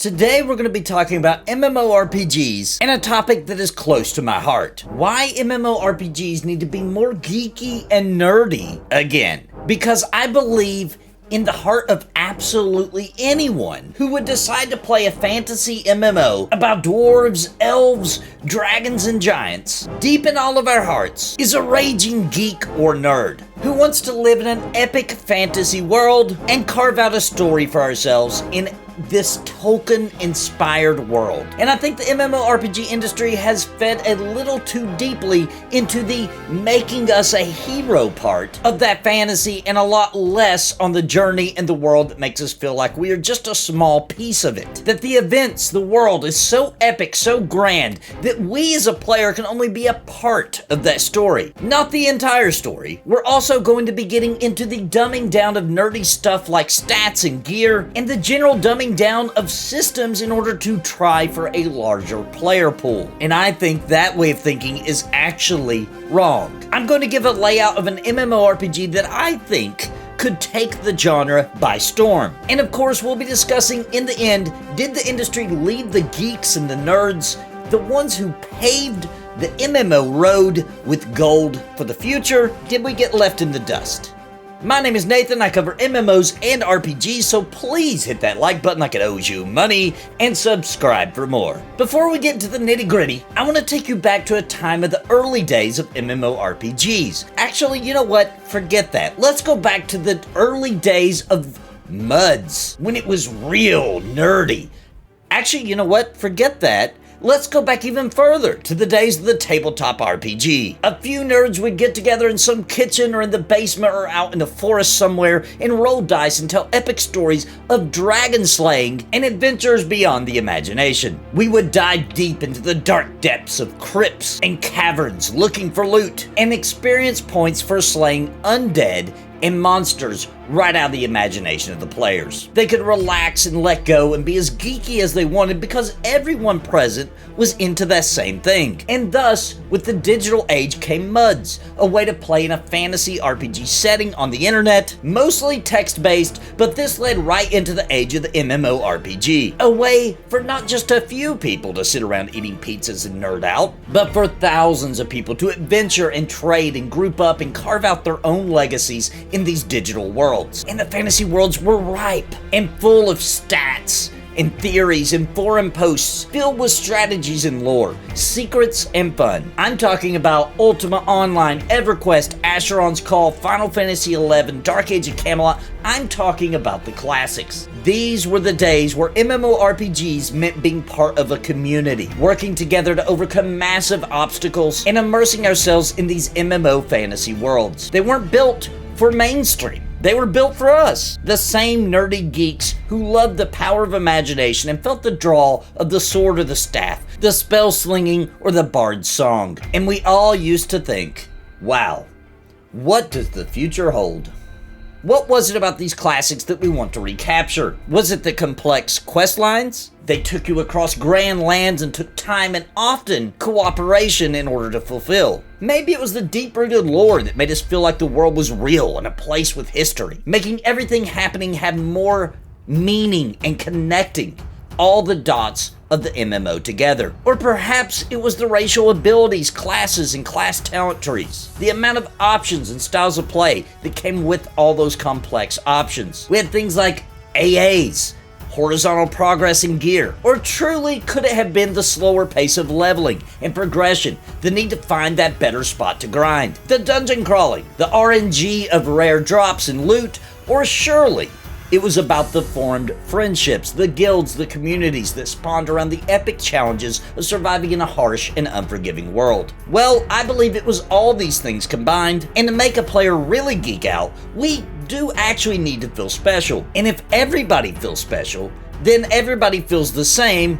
Today we're going to be talking about MMORPGs and a topic that is close to my heart. Why MMORPGs need to be more geeky and nerdy again. Because I believe in the heart of absolutely anyone who would decide to play a fantasy MMO about dwarves, elves, dragons, and giants, deep in all of our hearts is a raging geek or nerd who wants to live in an epic fantasy world and carve out a story for ourselves in this Tolkien-inspired world. And I think the MMORPG industry has fed a little too deeply into the making us a hero part of that fantasy and a lot less on the journey and the world that makes us feel like we are just a small piece of it. That the events, the world is so epic, so grand, that we as a player can only be a part of that story, not the entire story. We're also going to be getting into the dumbing down of nerdy stuff like stats and gear, and the general dumbing down of systems in order to try for a larger player pool. And I think that way of thinking is actually wrong. I'm going to give a layout of an MMORPG that I think could take the genre by storm. And of course, we'll be discussing in the end, did the industry leave the geeks and the nerds, the ones who paved the MMO road with gold for the future? Did we get left in the dust? My name is Nathan, I cover MMOs and RPGs, so please hit that like button like it owes you money, and subscribe for more. Before we get into the nitty gritty, I want to take you back to a time of the early days of MMORPGs. Actually, you know what? Forget that. Let's go back to the early days of MUDs, when it was real nerdy. Actually, you know what? Forget that. Let's go back even further to the days of the tabletop RPG. A few nerds would get together in some kitchen or in the basement or out in the forest somewhere and roll dice and tell epic stories of dragon slaying and adventures beyond the imagination. We would dive deep into the dark depths of crypts and caverns looking for loot and experience points for slaying undead and monsters right out of the imagination of the players. They could relax and let go and be as geeky as they wanted because everyone present was into that same thing. And thus, with the digital age came MUDs, a way to play in a fantasy RPG setting on the internet, mostly text-based, but this led right into the age of the MMORPG. A way for not just a few people to sit around eating pizzas and nerd out, but for thousands of people to adventure and trade and group up and carve out their own legacies in these digital worlds. And the fantasy worlds were ripe and full of stats and theories and forum posts filled with strategies and lore, secrets and fun. I'm talking about Ultima Online, EverQuest, Asheron's Call, Final Fantasy XI, Dark Age of Camelot. I'm talking about the classics. These were the days where MMORPGs meant being part of a community, working together to overcome massive obstacles and immersing ourselves in these MMO fantasy worlds. They weren't built for mainstream. They were built for us, the same nerdy geeks who loved the power of imagination and felt the draw of the sword or the staff, the spell slinging or the bard's song. And we all used to think, wow, what does the future hold? What was it about these classics that we want to recapture? Was it the complex quest lines? They took you across grand lands and took time and often cooperation in order to fulfill. Maybe it was the deep-rooted lore that made us feel like the world was real and a place with history, making everything happening have more meaning and connecting all the dots of the MMO together. Or perhaps it was the racial abilities, classes, and class talent trees. The amount of options and styles of play that came with all those complex options. We had things like AAs, horizontal progress in gear, or truly could it have been the slower pace of leveling and progression, the need to find that better spot to grind, the dungeon crawling, the RNG of rare drops and loot, or surely it was about the formed friendships, the guilds, the communities that spawned around the epic challenges of surviving in a harsh and unforgiving world. Well, I believe it was all these things combined, and to make a player really geek out, we do actually need to feel special. And if everybody feels special, then everybody feels the same,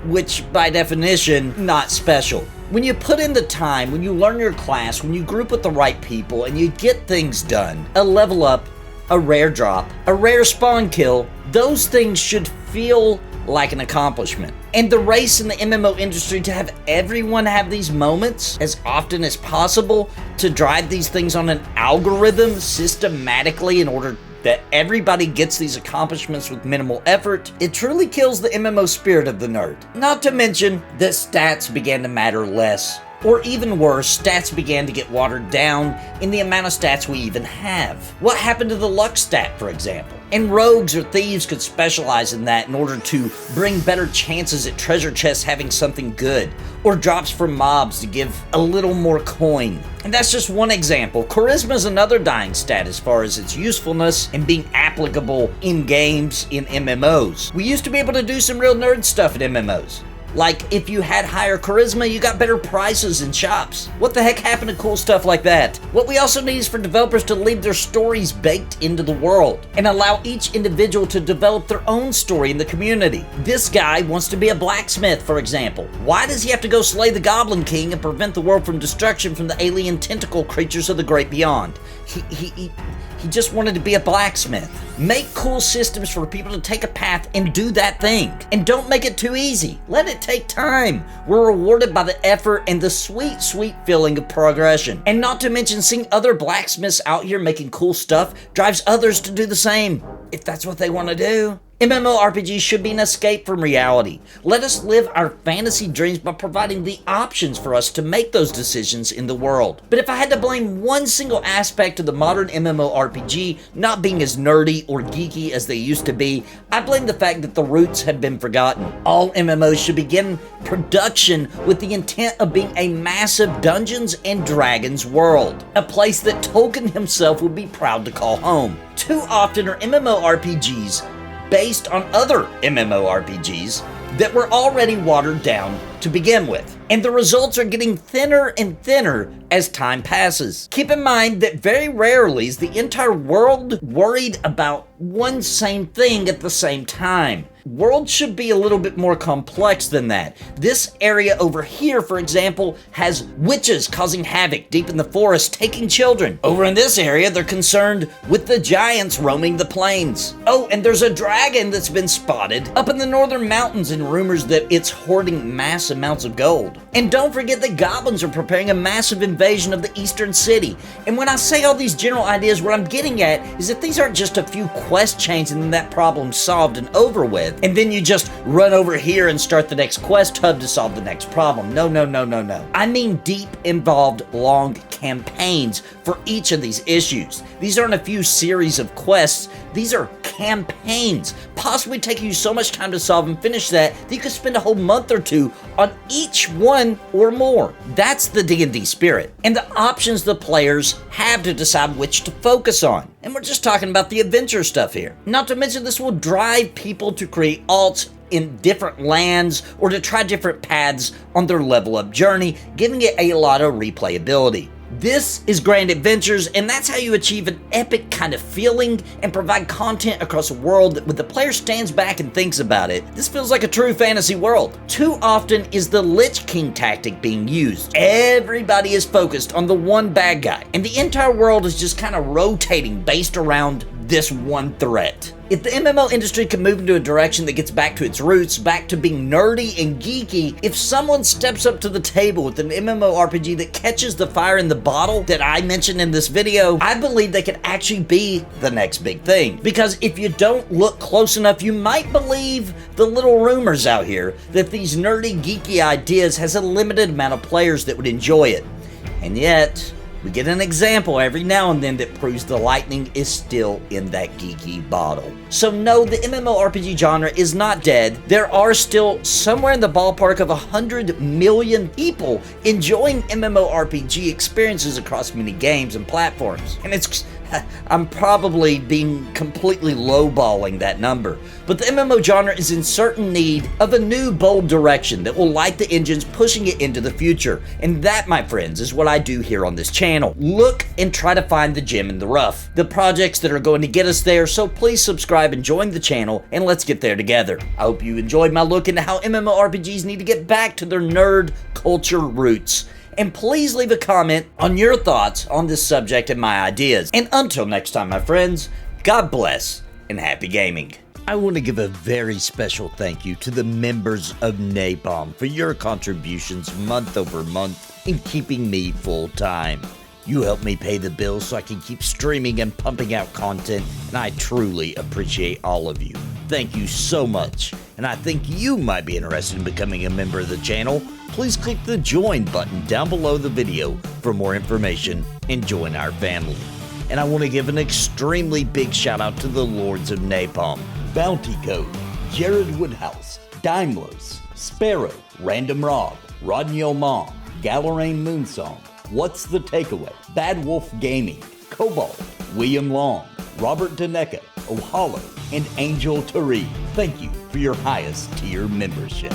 which by definition, not special. When you put in the time, when you learn your class, when you group with the right people, and you get things done, a level up, a rare drop, a rare spawn kill, those things should feel like an accomplishment. And the race in the MMO industry to have everyone have these moments as often as possible, to drive these things on an algorithm systematically in order that everybody gets these accomplishments with minimal effort, it truly kills the MMO spirit of the nerd. Not to mention that stats began to matter less. Or even worse, stats began to get watered down in the amount of stats we even have. What happened to the luck stat, for example? And rogues or thieves could specialize in that in order to bring better chances at treasure chests having something good, or drops from mobs to give a little more coin. And that's just one example. Charisma is another dying stat as far as its usefulness and being applicable in games in MMOs. We used to be able to do some real nerd stuff in MMOs. Like, if you had higher charisma, you got better prices in shops. What the heck happened to cool stuff like that? What we also need is for developers to leave their stories baked into the world and allow each individual to develop their own story in the community. This guy wants to be a blacksmith, for example. Why does he have to go slay the Goblin King and prevent the world from destruction from the alien tentacle creatures of the great beyond? He just wanted to be a blacksmith. Make cool systems for people to take a path and do that thing. And don't make it too easy. Let it take time. We're rewarded by the effort and the sweet, sweet feeling of progression. And not to mention, seeing other blacksmiths out here making cool stuff drives others to do the same, if that's what they want to do. MMORPGs should be an escape from reality. Let us live our fantasy dreams by providing the options for us to make those decisions in the world. But if I had to blame one single aspect of the modern MMORPG not being as nerdy or geeky as they used to be, I blame the fact that the roots had been forgotten. All MMOs should begin production with the intent of being a massive Dungeons and Dragons world, a place that Tolkien himself would be proud to call home. Too often are MMORPGs based on other MMORPGs that were already watered down to begin with. And the results are getting thinner and thinner as time passes. Keep in mind that very rarely is the entire world worried about one same thing at the same time. Worlds should be a little bit more complex than that. This area over here, for example, has witches causing havoc deep in the forest, taking children. Over in this area, they're concerned with the giants roaming the plains. Oh, and there's a dragon that's been spotted up in the northern mountains, and rumors that it's hoarding mass amounts of gold. And don't forget that goblins are preparing a massive invasion of the eastern city. And when I say all these general ideas, what I'm getting at is that these aren't just a few quest chains and then that problem's solved and over with, and then you just run over here and start the next quest hub to solve the next problem. No. I mean deep, involved, long campaigns for each of these issues. These aren't a few series of quests. These are campaigns, possibly taking you so much time to solve and finish that you could spend a whole month or two on each one or more. That's the D&D spirit, and the options the players have to decide which to focus on. And we're just talking about the adventure stuff here. Not to mention, this will drive people to create alts in different lands or to try different paths on their level up journey, giving it a lot of replayability. This is Grand Adventures, and that's how you achieve an epic kind of feeling and provide content across a world that when the player stands back and thinks about it, this feels like a true fantasy world. Too often is the Lich King tactic being used. Everybody is focused on the one bad guy, and the entire world is just kind of rotating based around this one threat. If the MMO industry can move into a direction that gets back to its roots, back to being nerdy and geeky, if someone steps up to the table with an MMORPG that catches the fire in the bottle that I mentioned in this video, I believe they could actually be the next big thing. Because if you don't look close enough, you might believe the little rumors out here that these nerdy, geeky ideas has a limited amount of players that would enjoy it. And yet, we get an example every now and then that proves the lightning is still in that geeky bottle. So no, the MMORPG genre is not dead. There are still somewhere in the ballpark of 100 million people enjoying MMORPG experiences across many games and platforms. And I'm probably being completely lowballing that number, but the MMO genre is in certain need of a new bold direction that will light the engines pushing it into the future. And that, my friends, is what I do here on this channel. Look and try to find the gem in the rough, the projects that are going to get us there. So please subscribe and join the channel, and let's get there together. I hope you enjoyed my look into how MMORPGs need to get back to their nerd culture roots. And please leave a comment on your thoughts on this subject and my ideas. And until next time, my friends, God bless and happy gaming. I want to give a very special thank you to the members of Napalm for your contributions month over month in keeping me full time. You help me pay the bills so I can keep streaming and pumping out content, and I truly appreciate all of you. Thank you so much. And I think you might be interested in becoming a member of the channel. Please click the join button down below the video for more information and join our family. And I want to give an extremely big shout out to the Lords of Napalm, Bounty Code, Jared Woodhouse, Daimlos, Sparrow, Random Rob, Rodney Mom, Galerain Moonsong, What's the Takeaway, Bad Wolf Gaming, Cobalt, William Long, Robert Daneka, Ohalo, and Angel Tari. Thank you for your highest tier membership.